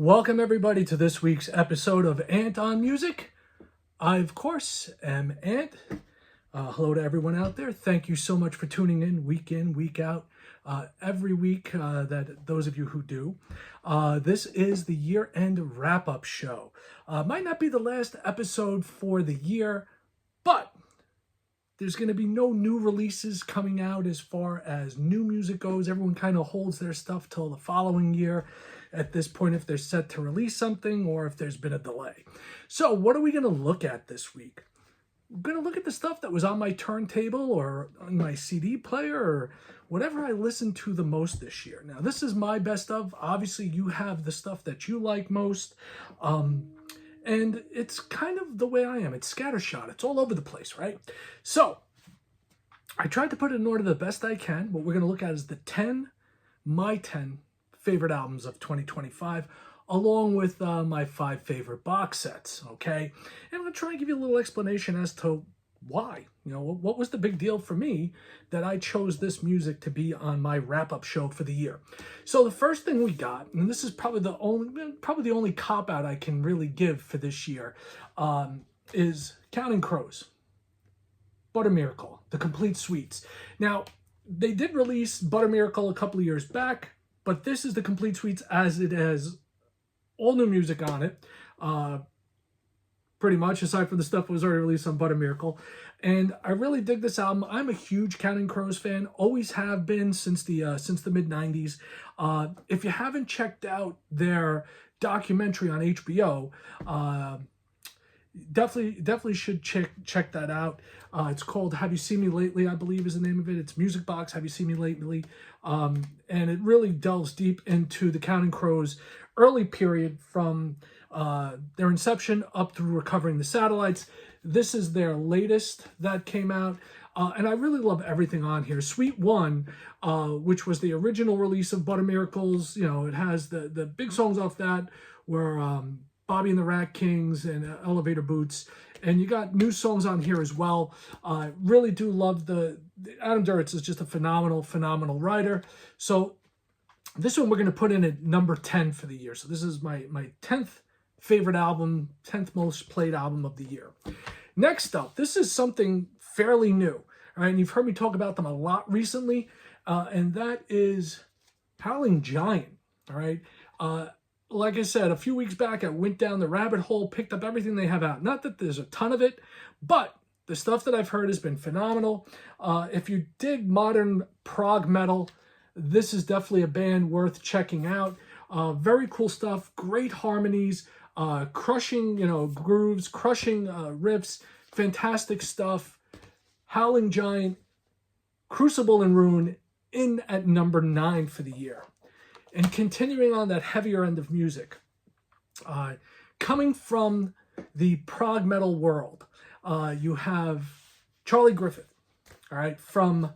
Welcome everybody to this week's episode of Ant on Music. I, of course, am Ant. Hello to everyone out there. Thank you so much for tuning in, week out, every week, that those of you who do. This is the year-end wrap-up show. Might not be the last episode for the year, but there's going to be no new releases coming out as far as new music goes. Everyone kind of holds their stuff till the following year at this point if they're set to release something or if there's been a delay. So what are we going to look at this week? We're going to look at the stuff that was on my turntable or on my CD player or whatever I listened to the most this year. Now, this is my best of. Obviously, you have the stuff that you like most. And it's kind of the way I am. It's scattershot. It's all over the place, right? So I tried to put it in order the best I can. What we're going to look at is my 10 favorite albums of 2025, along with my 5 favorite box sets, okay? And I'm going to try and give you a little explanation as to why. You know, what was the big deal for me that I chose this music to be on my wrap-up show for the year? So the first thing we got, and this is probably the only cop-out I can really give for this year, is Counting Crows, Butter Miracle, the Complete Suites. Now, they did release Butter Miracle a couple of years back, but this is the Complete Suites as it has all new music on it. Pretty much, aside from the stuff that was already released on Butter Miracle. And I really dig this album. I'm a huge Counting Crows fan, always have been since the mid-90s. If you haven't checked out their documentary on HBO, definitely should check that out. It's called Have You Seen Me Lately, I believe is the name of it. It's Music Box, Have You Seen Me Lately? And it really delves deep into the Counting Crows early period from their inception up through Recovering the Satellites. This is their latest that came out. And I really love everything on here. Suite 1, which was the original release of Butter Miracles, you know, it has the big songs off that were Bobby and the Rat Kings and Elevator Boots. And you got new songs on here as well. Really do love Adam Duritz is just a phenomenal writer. So this one we're going to put in at number 10 for the year. So this is my 10th favorite album, 10th most played album of the year. Next up, this is something fairly new. All right, and you've heard me talk about them a lot recently, and that is Howling Giant. All right. Like I said, a few weeks back, I went down the rabbit hole, picked up everything they have out. Not that there's a ton of it, but the stuff that I've heard has been phenomenal. If you dig modern prog metal, this is definitely a band worth checking out. Very cool stuff, great harmonies, crushing, grooves, crushing riffs, fantastic stuff. Howling Giant, Crucible and Ruin in at number 9 for the year. And continuing on that heavier end of music, coming from the prog metal world, you have Charlie Griffith, all right, from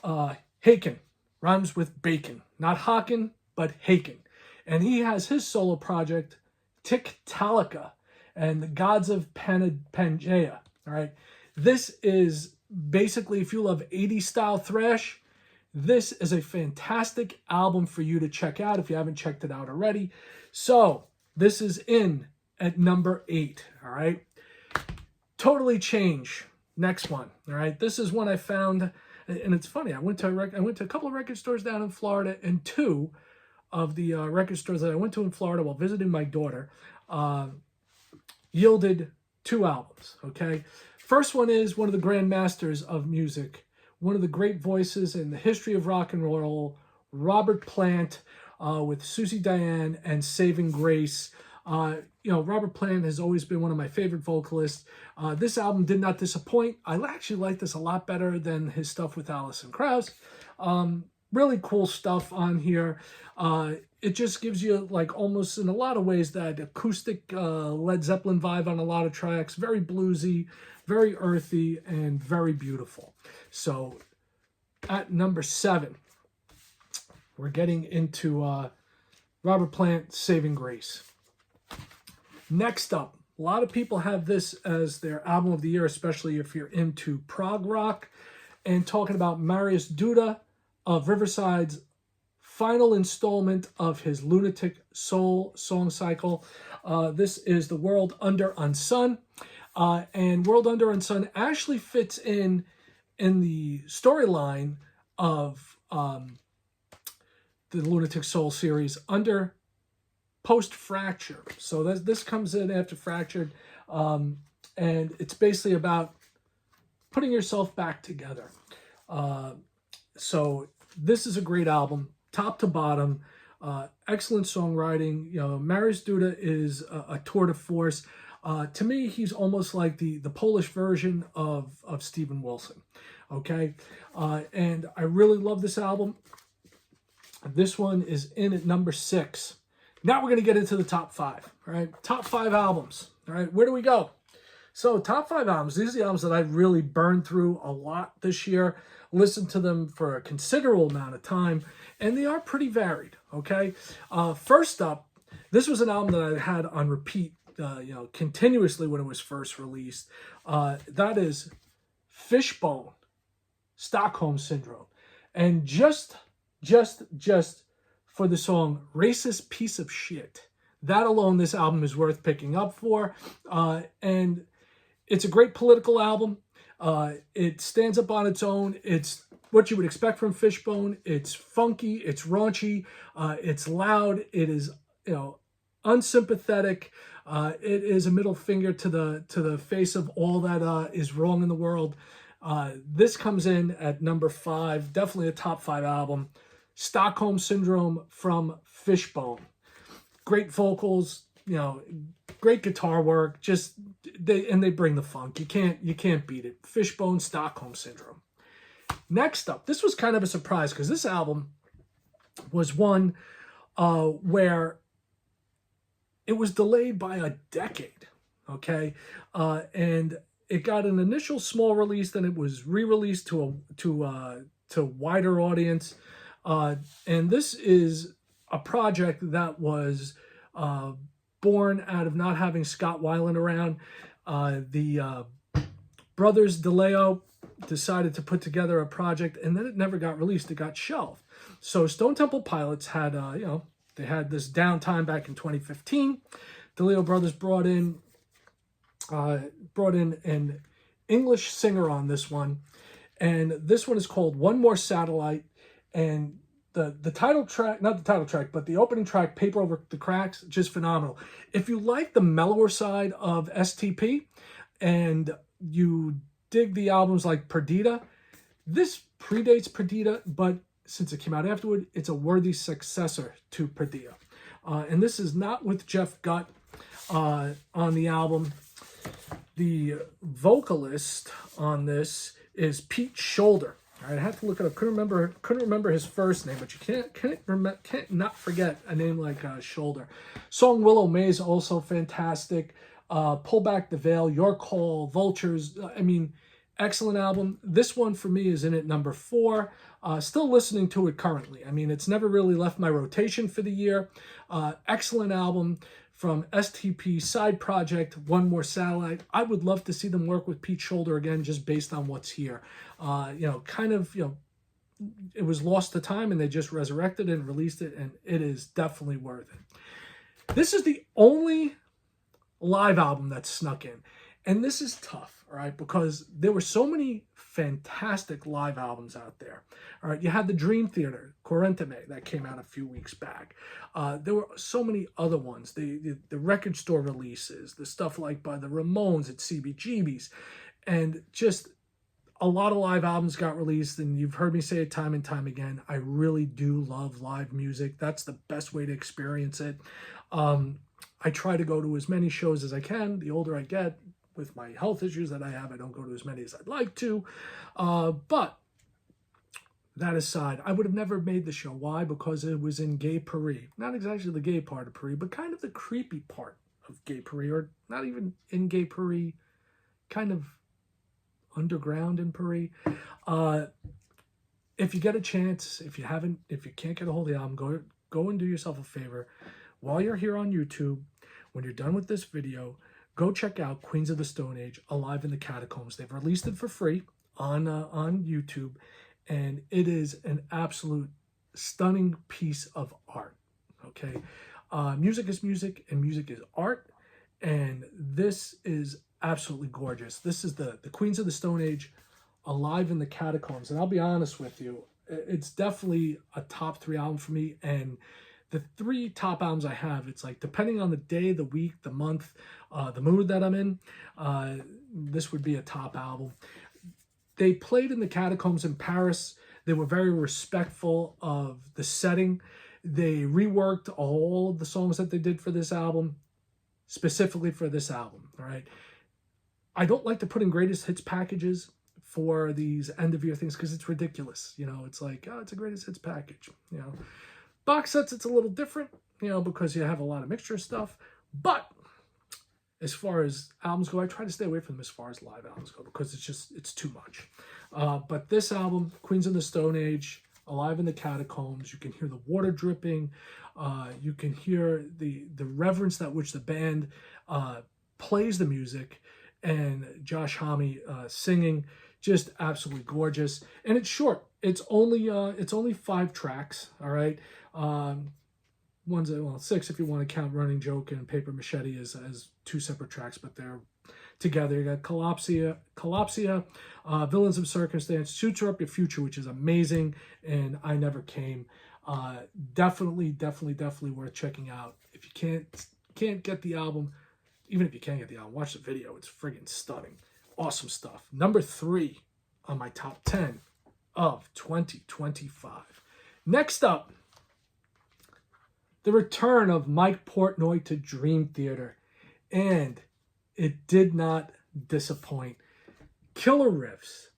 Haken, rhymes with bacon, not Haken, but Haken. And he has his solo project, Tiktaalica, and the Gods of Pangea, all right. This is basically, if you love 80s style thrash, this is a fantastic album for you to check out if you haven't checked it out already. So this is in at number 8, all right? Totally Change, next one, all right? This is one I found, and it's funny. I went to a couple of record stores down in Florida, and 2 of the record stores that I went to in Florida while visiting my daughter yielded 2 albums, okay? First one is one of the grand masters of music, one of the great voices in the history of rock and roll, Robert Plant, with Susie Diane and Saving Grace. Robert Plant has always been one of my favorite vocalists. This album did not disappoint. I actually like this a lot better than his stuff with Alison Krauss. Really cool stuff on here. It just gives you, like, almost in a lot of ways that acoustic Led Zeppelin vibe on a lot of tracks. Very bluesy, very earthy, and very beautiful. So at number 7, we're getting into Robert Plant, Saving Grace. Next up, a lot of people have this as their album of the year, especially if you're into prog rock, and talking about Marius Duda of Riverside's final installment of his Lunatic Soul song cycle. This is The World Under Unsun. And World Under Unsun actually fits in the storyline of the Lunatic Soul series under post-Fracture. So this comes in after Fractured, and it's basically about putting yourself back together. So this is a great album, top to bottom. Excellent songwriting. You know, Marius Duda is a tour de force. To me, he's almost like the Polish version of Steven Wilson. Okay, and I really love this album. This one is in at number 6. Now we're going to get into the top 5. All right, top 5 albums. All right, where do we go? So top 5 albums. These are the albums that I really burned through a lot this year. Listened to them for a considerable amount of time, and they are pretty varied. Okay, first up, this was an album that I had on repeat, continuously when it was first released. That is Fishbone, Stockholm Syndrome, and just for the song Racist Piece of Shit. That alone, this album is worth picking up for. And it's a great political album. It stands up on its own. It's what you would expect from Fishbone. It's funky, it's raunchy, it's loud, it is, unsympathetic. It is a middle finger to the face of all that is wrong in the world. This comes in at number 5, definitely a top 5 album. Stockholm Syndrome from Fishbone. Great vocals, great guitar work. They bring the funk. You can't beat it. Fishbone, Stockholm Syndrome. Next up, this was kind of a surprise because this album was one where it was delayed by a decade. Okay, and it got an initial small release, then it was re-released to wider audience. And this is a project that was born out of not having Scott Weiland around. The brothers DeLeo decided to put together a project, and then it never got released. It got shelved. So Stone Temple Pilots had, they had this downtime back in 2015. DeLeo brothers brought in an English singer on this one, and this one is called One More Satellite. And the title track, not the title track, but the opening track, Paper Over the Cracks, just phenomenal. If you like the mellower side of STP and you dig the albums like Perdita, this predates Perdita, but since it came out afterward, it's a worthy successor to Perdita. And this is not with Jeff Gutt on the album. The vocalist on this is Pete Shoulder. All right, I had to look it up. Couldn't remember his first name, but you can't not forget a name like Shoulder. Song Willow Maze also fantastic. Pull Back the Veil, Your Call, Vultures. Excellent album. This one for me is in at number 4. Still listening to it currently. It's never really left my rotation for the year. Excellent album from STP side project, One More Satellite. I would love to see them work with Pete Shoulder again, just based on what's here. It was lost to time, and they just resurrected it and released it, and it is definitely worth it. This is the only live album that snuck in, and this is tough, all right, because there were so many fantastic live albums out there. All right, you had the Dream Theater, Quarantame, that came out a few weeks back. There were so many other ones, the record store releases, the stuff like by the Ramones at CBGB's, and just a lot of live albums got released, and you've heard me say it time and time again. I really do love live music. That's the best way to experience it. I try to go to as many shows as I can. The older I get, with my health issues that I have, I don't go to as many as I'd like to. But that aside, I would have never made the show. Why? Because it was in Gay Paris. Not exactly the gay part of Paris, but kind of the creepy part of Gay Paris, or not even in Gay Paris, kind of underground in Paris. If you get a chance, if you can't get a hold of the album, go and do yourself a favor. While you're here on YouTube, when you're done with this video, go check out Queens of the Stone Age, Alive in the Catacombs. They've released it for free on YouTube, and it is an absolute stunning piece of art. Okay, music is music, and music is art, and this is absolutely gorgeous. This is the Queens of the Stone Age, Alive in the Catacombs, and I'll be honest with you, it's definitely a top 3 album for me. And the 3 top albums I have, it's like depending on the day, the week, the month, the mood that I'm in, this would be a top album. They played in the catacombs in Paris. They were very respectful of the setting. They reworked all of the songs that they did for this album, specifically for this album, all right? I don't like to put in greatest hits packages for these end of year things because it's ridiculous. You know, it's like, oh, it's a greatest hits package. You know, box sets, it's a little different, you know, because you have a lot of mixture stuff. But as far as albums go, I try to stay away from them as far as live albums go because it's too much. But this album, Queens of the Stone Age, Alive in the Catacombs, you can hear the water dripping. You can hear the reverence that which the band plays the music, and Josh Homme singing, just absolutely gorgeous. And it's short. It's only 5 tracks. All right. One's, well, 6 if you want to count Running Joke and Paper Machete as 2 separate tracks, but they're together. You got Collapsia, Villains of Circumstance, Suture Up Your Future, which is amazing, and I Never Came. Definitely worth checking out. If you can't get the album, even if you can't get the album, watch the video. It's friggin' stunning. Awesome stuff. Number 3 on my top 10 of 2025. Next up, the return of Mike Portnoy to Dream Theater, and it did not disappoint. Killer riffs.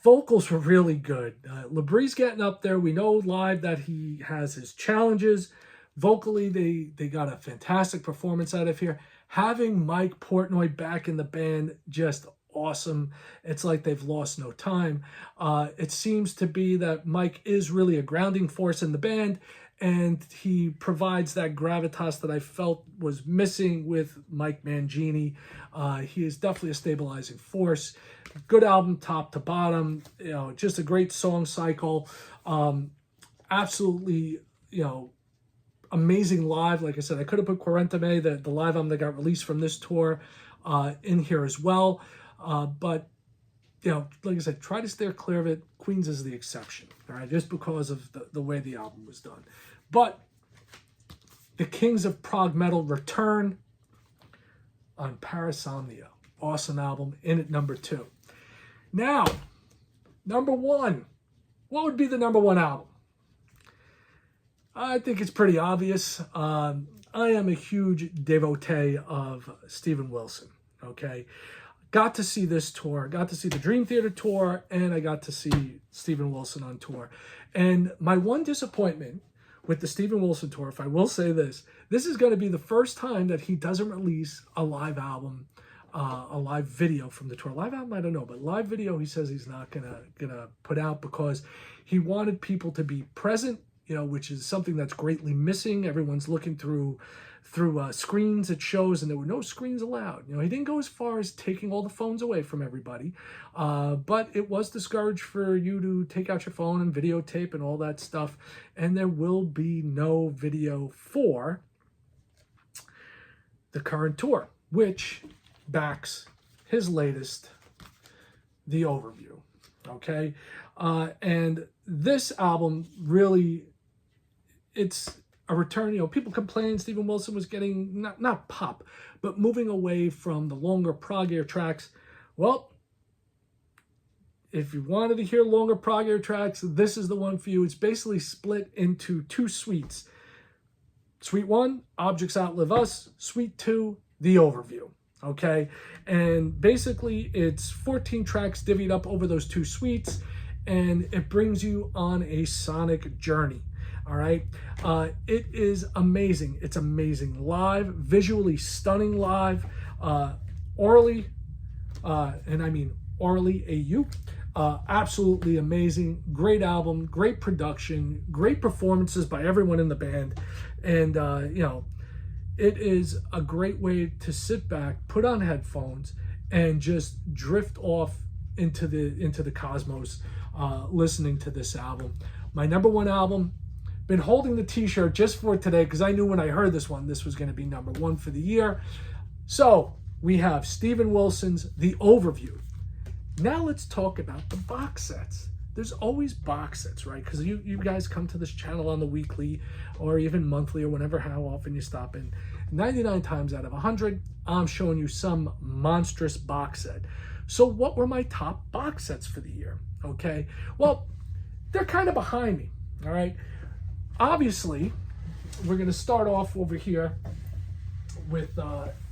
Vocals were really good. Labree's getting up there. We know live that he has his challenges. Vocally, they got a fantastic performance out of here. Having Mike Portnoy back in the band, just awesome. It's like they've lost no time. It seems to be that Mike is really a grounding force in the band, and he provides that gravitas that I felt was missing with Mike Mangini. He is definitely a stabilizing force. Good album top to bottom. You know, just a great song cycle. Absolutely, you know, amazing live. Like I said, I could have put Quarantame, the live album that got released from this tour, in here as well. But, you know, like I said, try to steer clear of it. Queens is the exception, all right, just because of the way the album was done. But the Kings of Prog Metal return on Parasomnia. Awesome album, in at number 2. Now, number 1. What would be the number 1 album? I think it's pretty obvious. I am a huge devotee of Steven Wilson, okay? Got to see this tour, got to see the Dream Theater tour, and I got to see Steven Wilson on tour. And my one disappointment with the Steven Wilson tour, if I will say this is going to be the first time that he doesn't release a live album, a live video from the tour. Live album, I don't know, but live video he says he's not gonna put out because he wanted people to be present, you know, which is something that's greatly missing. Everyone's looking through screens at shows, and there were no screens allowed. You know, he didn't go as far as taking all the phones away from everybody, but it was discouraged for you to take out your phone and videotape and all that stuff. And there will be no video for the current tour, which backs his latest, The Overview. Okay, and this album really, it's a return. You know, people complain Steven Wilson was getting not pop, but moving away from the longer prog air tracks. Well, if you wanted to hear longer prog air tracks, this is the one for you. It's basically split into 2 suites. Suite 1, Objects Outlive Us. Suite 2, The Overview. Okay, and basically it's 14 tracks divvied up over those 2 suites, and it brings you on a sonic journey. All right, it is amazing. It's amazing live, visually stunning live. Orally, and I mean orally, AU, absolutely amazing. Great album, great production, great performances by everyone in the band, and you know, it is a great way to sit back, put on headphones, and just drift off into the cosmos, listening to this album. my number one album. Been holding the t-shirt just for today because I knew when I heard this one, this was going to be number one for the year. So we have Steven Wilson's The Overview. Now let's talk about the box sets. There's always box sets, right? Because you guys come to this channel on the weekly or even monthly or whenever, how often you stop in. 99 times out of 100, I'm showing you some monstrous box set. So what were my top box sets for the year? Okay, well, they're kind of behind me, all right? Obviously, we're going to start off over here with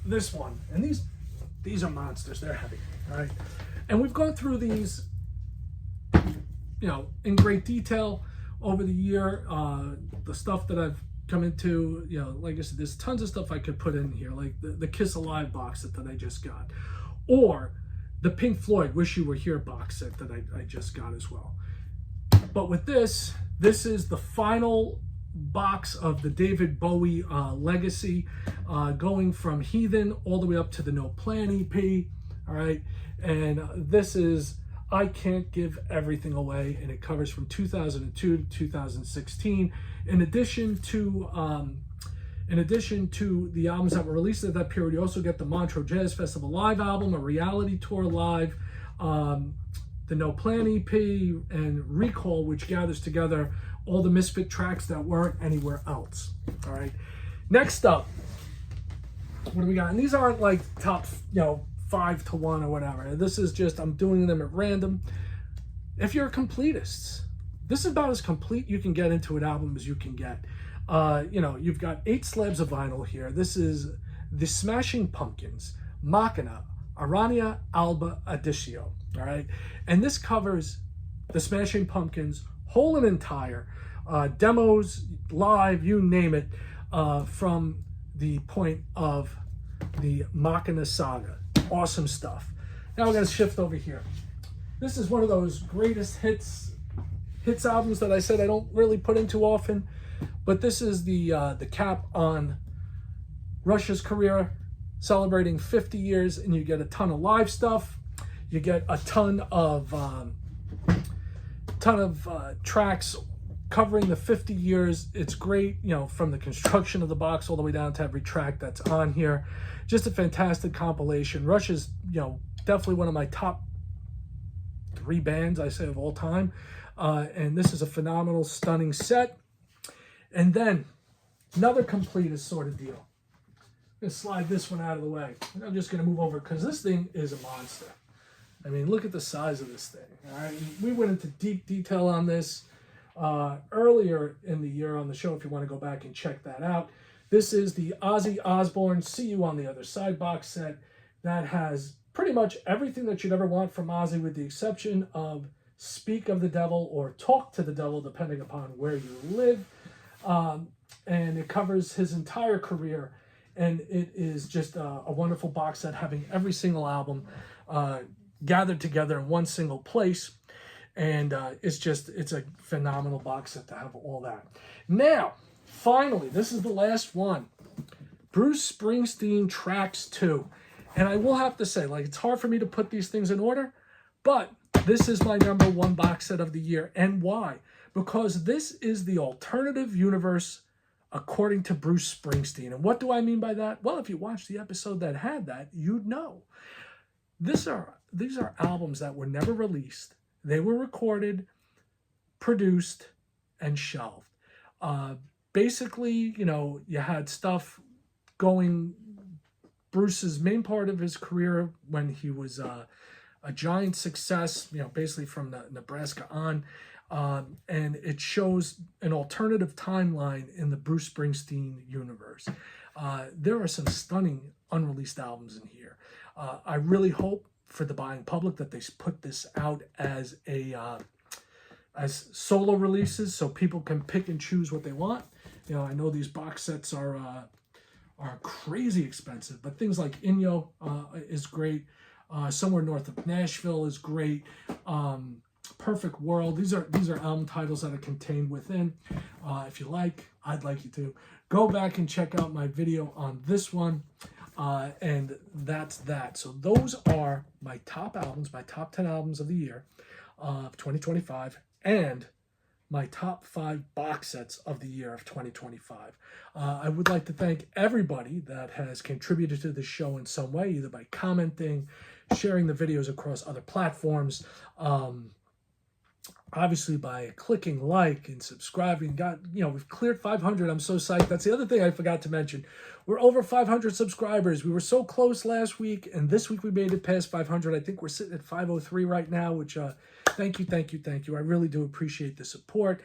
this one. And these are monsters. They're heavy, all right? And we've gone through these, you know, in great detail over the year. The stuff that I've come into, you know, like I said, there's tons of stuff I could put in here, like the Kiss Alive box set that I just got. Or the Pink Floyd Wish You Were Here box set that I just got as well. But with this is the final box of the David Bowie legacy, going from Heathen all the way up to the No Plan EP, all right? And this is I Can't Give Everything Away, and it covers from 2002 to 2016. In addition to the albums that were released at that period, you also get the Montreux Jazz Festival live album, a reality tour live, the No Plan EP, and Recall, which gathers together all the Misfit tracks that weren't anywhere else. All right. Next up, what do we got? And these aren't like top, you know, 5 to 1 or whatever. This is just, I'm doing them at random. If you're a completist, this is about as complete you can get into an album as you can get. You know, you've got 8 slabs of vinyl here. This is the Smashing Pumpkins, Machina, Arania Alba Aditio, all right? And this covers the Smashing Pumpkins, whole and entire, demos, live, you name it, from the point of the Machina saga. Awesome stuff. Now we're going to shift over here. This is one of those greatest hits albums that I said I don't really put into often, but this is the cap on Rush's career, celebrating 50 years, and you get a ton of live stuff. You get a ton of tracks covering the 50 years. It's great, you know, from the construction of the box all the way down to every track that's on here. Just a fantastic compilation. Rush is, you know, definitely one of my top 3 bands, I say, of all time. And this is a phenomenal, stunning set. And then another completist sort of deal. I'm going to slide this one out of the way. I'm just going to move over because this thing is a monster. I mean, look at the size of this thing. All right, we went into deep detail on this earlier in the year on the show, if you want to go back and check that out. This is the Ozzy Osbourne See You on the Other Side box set that has pretty much everything that you'd ever want from Ozzy, with the exception of Speak of the Devil or Talk to the Devil, depending upon where you live. And it covers his entire career, and it is just a wonderful box set, having every single album gathered together in one single place. And it's a phenomenal box set to have all that. Now, finally, this is the last one. Bruce Springsteen Tracks 2. And I will have to say, like, it's hard for me to put these things in order, but this is my number one box set of the year. And why? Because this is the alternative universe according to Bruce Springsteen. And what do I mean by that? Well, if you watched the episode that had that, you'd know. These are albums that were never released. They were recorded, produced, and shelved. Basically, you know, you had stuff going, Bruce's main part of his career when he was a giant success, you know, basically from Nebraska on. And it shows an alternative timeline in the Bruce Springsteen universe. There are some stunning unreleased albums in here. I really hope for the buying public that they put this out as as solo releases, so people can pick and choose what they want. You know, I know these box sets are crazy expensive, but things like Inyo is great. Somewhere North of Nashville is great. Perfect World. These are album titles that are contained within. If you like, I'd like you to go back and check out my video on this one. And that's that. So those are my top albums, my top 10 albums of the year of 2025, and my top 5 box sets of the year of 2025. I would like to thank everybody that has contributed to the show in some way, either by commenting, sharing the videos across other platforms, obviously by clicking like and subscribing. We've cleared 500. I'm so psyched. That's the other thing I forgot to mention. We're over 500 subscribers. We were so close last week, and this week we made it past 500. I think we're sitting at 503 right now, which thank you, thank you, thank you. I really do appreciate the support.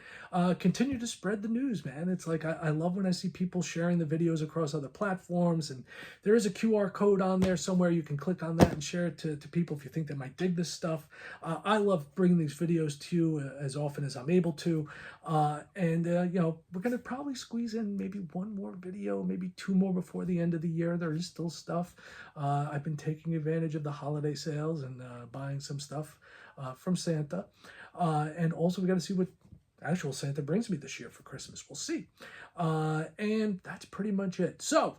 Continue to spread the news, man. It's like I love when I see people sharing the videos across other platforms, and there is a QR code on there somewhere. You can click on that and share it to people if you think they might dig this stuff. I love bringing these videos to you as often as I'm able to. We're going to probably squeeze in maybe one more video, maybe 2 more before the end of the year. There is still stuff. I've been taking advantage of the holiday sales and buying some stuff from Santa. And also we got to see what actual Santa brings me this year for Christmas. We'll see. And that's pretty much it. So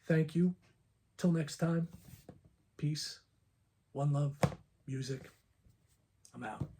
thank you. Till next time. Peace. One love. Music. I'm out.